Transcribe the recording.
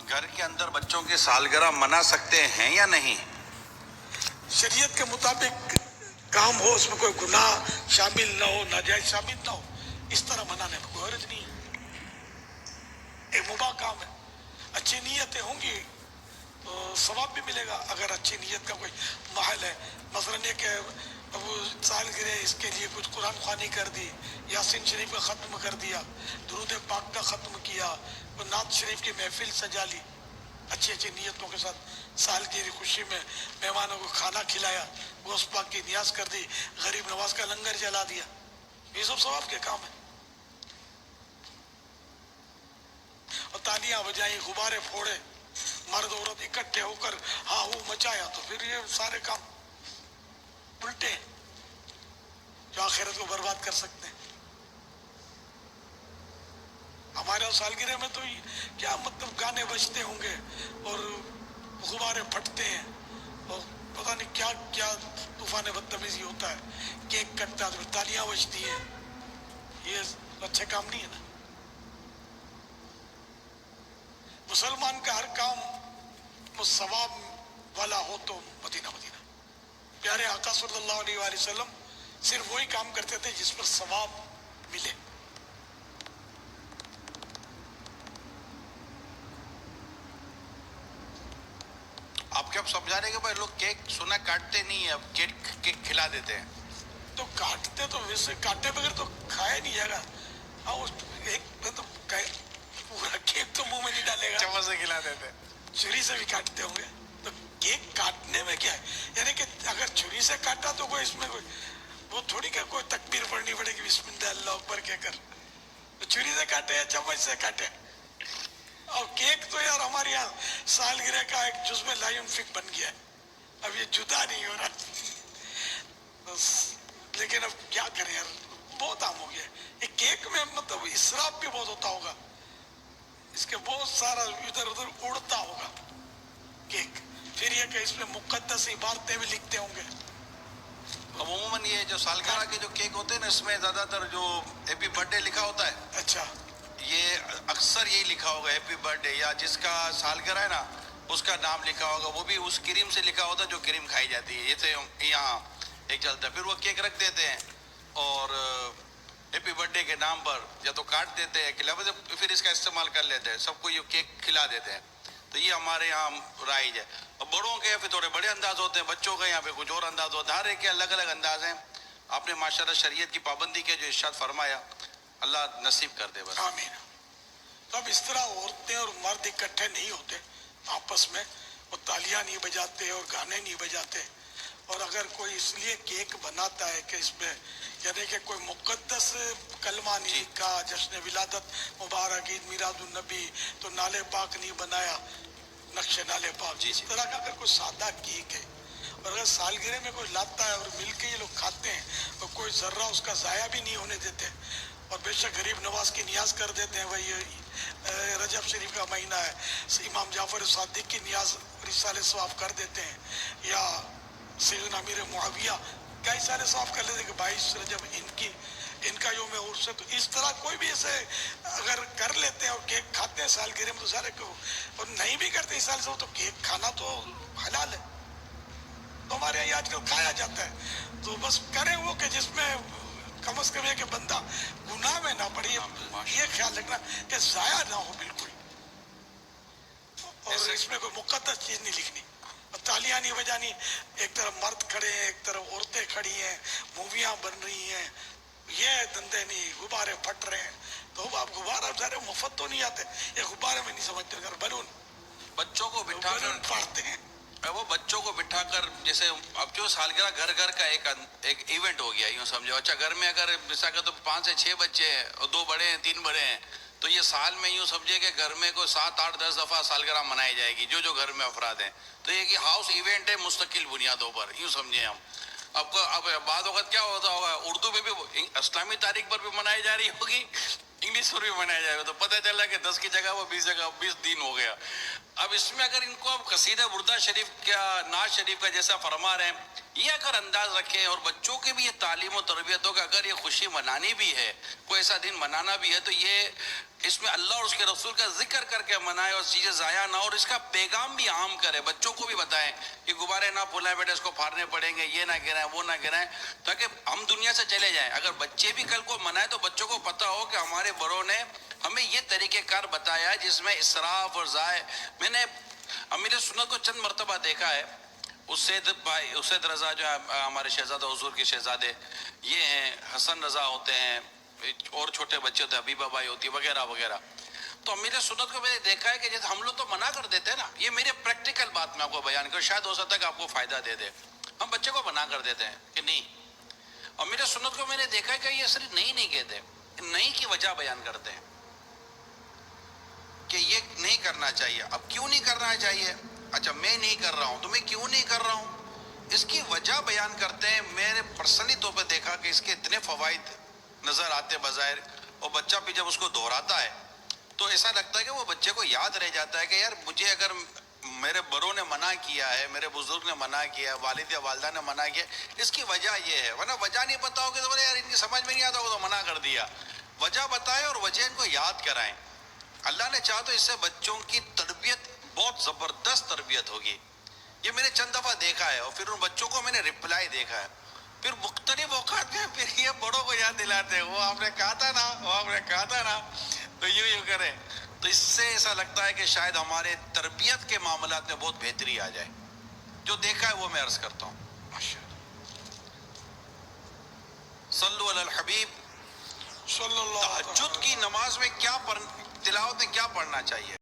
گھر کے اندر بچوں کی سالگرہ منا سکتے ہیں یا نہیں؟ شریعت کے مطابق کام ہو، اس میں کوئی گناہ شامل نہ ہو، ناجائز شامل نہ ہو، اس طرح منانے میں کوئی حرج نہیں ہے، ایک مباح کام ہے۔ اچھی نیتیں ہوں گی تو ثواب بھی ملے گا، اگر اچھی نیت کا کوئی محل ہے، مثلاً یہ کہ ابو سالگرہ اس کے لیے کچھ قرآن خوانی کر دی، یاسین شریف کا ختم کر دیا، درود پاک کا ختم کیا، نعت شریف کی محفل سجا لی، اچھی اچھی نیتوں کے ساتھ سال کی خوشی میں مہمانوں کو کھانا کھلایا، گوشت پاک کی نیاز کر دی، غریب نواز کا لنگر جلا دیا، یہ سب ثواب کے کام ہیں۔ اور تالیاں بجائیں، غبارے پھوڑے، مرد عورت اکٹھے ہو کر ہاں ہو مچایا، تو پھر یہ سارے کام الٹے ہیں جو آخرت کو برباد کر سکتے ہیں۔ ہمارے سالگرہ میں تو کیا مطلب گانے بجتے ہوں گے اور غبارے پھٹتے ہیں اور پتہ نہیں کیا کیا طوفان بدتمیزی ہوتا ہے، کیک کٹتا ہے تو تالیاں بجتی ہیں، یہ اچھے کام نہیں ہے نا۔ مسلمان کا ہر کام وہ ثواب والا ہو تو مدینہ مدینہ۔ پیارے آقا صلی اللہ علیہ وآلہ وسلم صرف وہی کام کرتے تھے جس پر ثواب ملے۔ آپ کیا سمجھا رہے کہ بھائی لوگ کیک سنا کاٹتے نہیں ہیں، اب کیک کھلا دیتے ہیں؟ تو کاٹتے تو ویسے کاٹے بغیر تو کھایا نہیں جائے گا، ہاں ایک تو پورا کیک تو منہ میں نہیں ڈالے گا، چمچ سے کھلا دیتے ہیں۔ چھری سے بھی کاٹتے ہوں گے، تو کیک کاٹنے میں کیا ہے، یعنی کہ اگر چھری سے کاٹا تو کوئی اس میں کوئی وہ تھوڑی کہ کوئی تکبیر پڑھنی پڑے گی بسم اللہ اللہ اکبر کہہ کر، تو چھری سے کاٹے یا چمچ سے کاٹے۔ اور کیک تو یار ہمارے یہاں سالگرہ کا ایک جزو لا ينفک بن گیا ہے، اب یہ جدا نہیں ہو رہا، بس لیکن اب کیا کریں یار، بہت عام ہو گیا ہے یہ کیک میں، مطلب اسراف بھی بہت ہوتا ہوگا، اس کے بہت سارا ادھر ادھر اڑتا ہوگا کیک، پھر یہ کہ اس میں مقدس عبارتیں بھی لکھتے ہوں گے۔ عموماً یہ جو سالگرہ کے جو کیک ہوتے ہیں نا، اس میں زیادہ تر جو ہیپی برتھ ڈے لکھا ہوتا ہے، اچھا، یہ اکثر یہی لکھا ہوگا ہیپی برتھ ڈے، یا جس کا سالگرہ ہے نا اس کا نام لکھا ہوگا، وہ بھی اس کریم سے لکھا ہوتا ہے جو کریم کھائی جاتی ہے، یہ تو یہاں ایک چلتا ہے۔ پھر وہ کیک رکھ دیتے ہیں اور ہیپی برتھ ڈے کے نام پر یا تو کاٹ دیتے ہیں، پھر اس کا استعمال کر لیتے ہیں، سب کو یہ کیک کھلا دیتے ہیں، تو یہ ہمارے یہاں رائج ہے۔ اور بڑوں کے پھر تھوڑے بڑے انداز ہوتے ہیں، بچوں کے یہاں پہ کچھ اور انداز ہوتا ہے، ہر ایک کے الگ الگ انداز ہیں۔ آپ نے ماشاءاللہ شریعت کی پابندی کے جو ارشاد فرمایا، اللہ نصیب کر دے بس۔ آمین۔ تو اب اس طرح عورتیں اور مرد اکٹھے نہیں ہوتے آپس میں، وہ تالیاں نہیں بجاتے اور گانے نہیں بجاتے، اور اگر کوئی اس لیے کیک بناتا ہے کہ اس میں یعنی کہ کوئی مقدس کلمہ نہیں لکھا، جشن ولادت مبارک، عید میلاد النبی، تو نالے پاک نہیں بنایا، نقش نالے پاک، اس طرح کا اگر کوئی سادہ کیک ہے، اور اگر سالگرہ میں کوئی لاتا ہے اور مل کے یہ لوگ کھاتے ہیں تو کوئی ذرہ اس کا ضائع بھی نہیں ہونے دیتے، اور بے شک غریب نواز کی نیاز کر دیتے ہیں، وہی رجب شریف کا مہینہ ہے، امام جعفر صادق کی نیاز رسالے ثواب کر دیتے ہیں، یا سیدنا امیر معاویہ کا رسالے ثواب کر لیتے ہیں کہ 22 رجب ان کا یوم عرس ہے، تو اس طرح کوئی بھی ایسے اگر کر لیتے ہیں اور کیک کھاتے ہیں سالگرہ میں تو سارے کو، اور نہیں بھی کرتے اس سال سے تو کیک کھانا تو حلال ہے، تو ہمارے یہاں آج کل کھایا جاتا ہے، تو بس کریں وہ کہ جس میں کم از کم یہ کہ بندہ گناہ میں نہ پڑے، یہ خیال رکھنا کہ ضائع نہ ہو بالکل، اور اس میں کوئی مقدس چیز نہیں لکھنی، اور تالیاں نہیں بجانی، ایک طرف مرد کھڑے ہیں ایک طرف عورتیں کھڑی ہیں، موویاں بن رہی ہیں، یہ دندے نہیں، غبارے پھٹ رہے ہیں، تو آپ غبارہ سارے مفت تو نہیں آتے، یہ غبارے میں نہیں سمجھتے، اگر بلون بچوں کو بٹھا بلون کر پھاڑتے ہیں، وہ بچوں کو بٹھا کر، جیسے اب جو سالگرہ گھر گھر کا ایک ایونٹ ہو گیا، یوں سمجھو، اچھا گھر میں اگر مثال کہ تو 5 سے 6 بچے ہیں اور 2 بڑے ہیں 3 بڑے ہیں، تو یہ سال میں یوں سمجھے کہ گھر میں کوئی 7 8 10 دفعہ سالگرہ منائی جائے گی، جو گھر میں افراد ہیں، تو یہ کہ ہاؤس ایونٹ ہے مستقل بنیادوں پر، یوں سمجھیں ہم۔ اب بعض وقت کیا ہوتا ہوگا، اردو میں بھی اسلامی تاریخ پر بھی منائی جا رہی ہوگی، انگلش پر بھی منایا جائے گا، تو پتہ چلا کہ 10 کی جگہ وہ 20 دن ہو گیا۔ اب اس میں اگر ان کو اب قصیدہ بردہ شریف کا، نعت شریف کا جیسا فرما رہے ہیں، یہ اگر انداز رکھیں اور بچوں کے بھی یہ تعلیم و تربیت ہو کہ اگر یہ خوشی منانی بھی ہے، کوئی ایسا دن منانا بھی ہے، تو یہ اس میں اللہ اور اس کے رسول کا ذکر کر کے منائے اور چیزیں ضائع نہ ہو، اور اس کا پیغام بھی عام کرے، بچوں کو بھی بتائیں کہ غبارے نہ پھولائیں بیٹے، اس کو پھاڑنے پڑیں گے، یہ نہ گرائیں وہ نہ گرائیں، تاکہ ہم دنیا سے چلے جائیں۔ اگر بچے بھی کل کو منائیں تو بچوں کو پتہ ہو کہ ہمارے بڑوں نے ہمیں یہ طریقہ کار بتایا ہے جس میں اسراف اور ضائع۔ میں نے امیر سنت کو چند مرتبہ دیکھا ہے، اسید بھائی، اسید رضا جو ہے ہمارے شہزادہ حضور کے شہزادے، یہ ہیں حسن رضا ہوتے ہیں، اور چھوٹے بچے ہوتے ہیں، حبیبہ بھائی ہوتی ہے وغیرہ وغیرہ۔ تو امیر سنت کو میں نے دیکھا ہے کہ جیسے ہم لوگ تو منع کر دیتے ہیں نا، یہ میرے پریکٹیکل بات میں آپ کو بیان کروں، شاید ہو سکتا ہے کہ آپ کو فائدہ دے دے، ہم بچے کو منع کر دیتے ہیں کہ نہیں۔ امیر سنت کو میں نے دیکھا ہے کہ یہ صرف نہیں کہتے، نہیں کی وجہ بیان کرتے ہیں کہ یہ نہیں کرنا چاہیے۔ اب کیوں نہیں کرنا چاہیے؟ اچھا میں نہیں کر رہا ہوں تو میں کیوں نہیں کر رہا ہوں، اس کی وجہ بیان کرتے ہیں۔ میں نے پرسنلی طور پہ دیکھا کہ اس کے اتنے فوائد نظر آتے بظاہر، اور بچہ بھی جب اس کو دہراتا ہے تو ایسا لگتا ہے کہ وہ بچے کو یاد رہ جاتا ہے کہ یار مجھے اگر میرے بڑوں نے منع کیا ہے، میرے بزرگ نے منع کیا ہے، والد یا والدہ نے منع کیا، اس کی وجہ یہ ہے۔ ورنہ وجہ نہیں پتا ہوگی تو بولے یار ان کی سمجھ میں نہیں آتا ہوگا تو منع کر دیا۔ وجہ بتائیں اور وجہ ان کو یاد کرائیں۔ اللہ نے چاہا تو اس سے بچوں کی تربیت بہت زبردست تربیت ہوگی۔ یہ میں نے چند دفعہ دیکھا ہے، اور پھر ان بچوں کو میں نے رپلائی دیکھا ہے، پھر مختلف اوقات میں پھر یہ بڑوں کو یاد دلاتے ہیں، وہ آپ نے کہا تھا نا، وہ آپ نے کہا تھا نا، تو یوں کریں۔ تو اس سے ایسا لگتا ہے کہ شاید ہمارے تربیت کے معاملات میں بہت بہتری آ جائے۔ جو دیکھا ہے وہ میں عرض کرتا ہوں۔ صلو علی الحبیب۔ صلی اللہ علیہ وسلم۔ تہجد کی نماز میں کیا تلاوت میں کیا پڑھنا چاہیے؟